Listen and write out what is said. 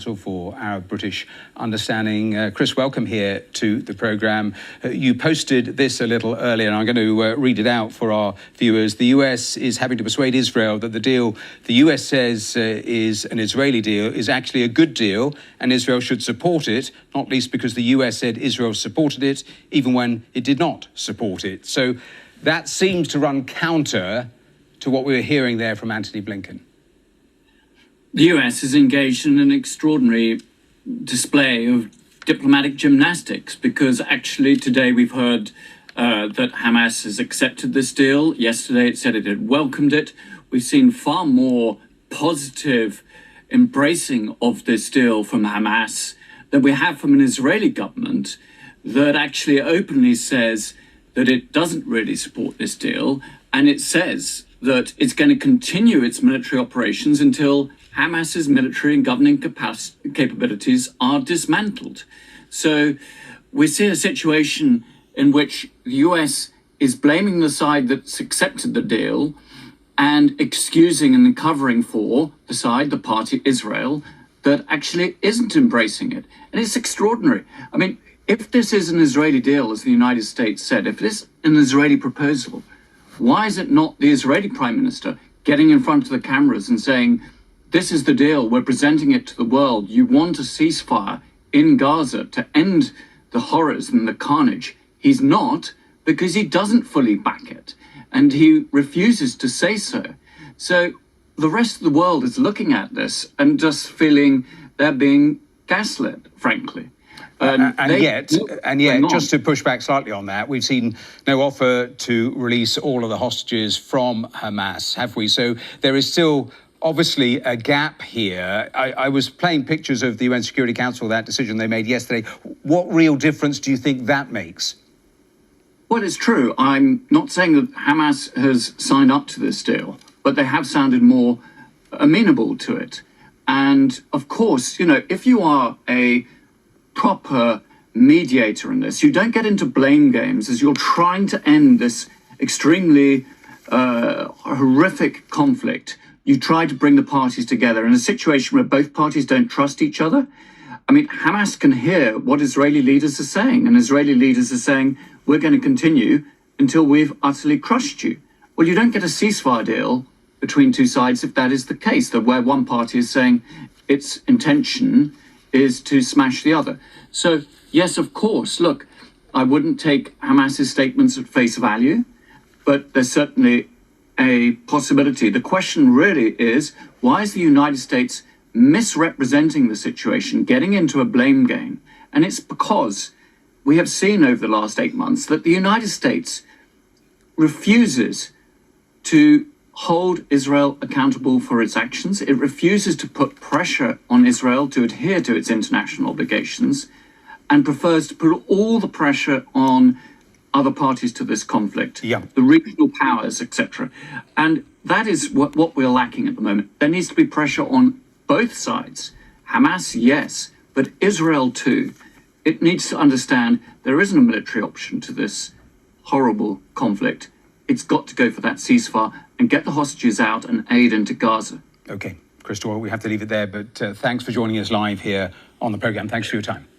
for our British understanding. Chris, welcome here to the programme. You posted this a little earlier, and I'm going to read it out for our viewers. The US is having to persuade Israel that the deal the US says is an Israeli deal is actually a good deal, and Israel should support it, not least because the US said Israel supported it, even when it did not support it. So that seems to run counter to what we were hearing there from Antony Blinken. The US is engaged in an extraordinary display of diplomatic gymnastics, because actually today we've heard that Hamas has accepted this deal. Yesterday it said it had welcomed it. We've seen far more positive embracing of this deal from Hamas than we have from an Israeli government that actually openly says that it doesn't really support this deal, and it says that it's going to continue its military operations until Hamas's military and governing capabilities are dismantled. So we see a situation in which the US is blaming the side that's accepted the deal and excusing and covering for the side, the party Israel, that actually isn't embracing it. And it's extraordinary. I mean, if this is an Israeli deal, as the United States said, if this is an Israeli proposal, why is it not the Israeli Prime Minister getting in front of the cameras and saying, this is the deal, we're presenting it to the world, you want a ceasefire in Gaza to end the horrors and the carnage? He's not, because he doesn't fully back it, and he refuses to say so. So the rest of the world is looking at this and just feeling they're being gaslit, frankly. And yet, just to push back slightly on that, we've seen no offer to release all of the hostages from Hamas, have we? So there is still obviously a gap here. I was playing pictures of the UN Security Council, that decision they made yesterday. What real difference do you think that makes? Well, it's true. I'm not saying that Hamas has signed up to this deal, but they have sounded more amenable to it. And of course, you know, if you are a proper mediator in this, you don't get into blame games as you're trying to end this extremely horrific conflict. You try to bring the parties together in a situation where both parties don't trust each other. I mean, Hamas can hear what Israeli leaders are saying, and Israeli leaders are saying, we're going to continue until we've utterly crushed you. Well, you don't get a ceasefire deal between two sides if that is the case, that where one party is saying its intention is to smash the other. So, yes, of course, look, I wouldn't take Hamas's statements at face value, but there's certainly a possibility. The question really is, why is the United States misrepresenting the situation, getting into a blame game? And it's because we have seen over the last 8 months that the United States refuses to hold Israel accountable for its actions. It refuses to put pressure on Israel to adhere to its international obligations, and prefers to put all the pressure on other parties to this conflict, the regional powers, etc. And that is what we're lacking at the moment. There needs to be pressure on both sides. Hamas, yes, but Israel too. It needs to understand there isn't a military option to this horrible conflict. It's got to go for that ceasefire and get the hostages out and aid into Gaza. OK, Chris Doyle, we have to leave it there, but thanks for joining us live here on the programme. Thanks for your time.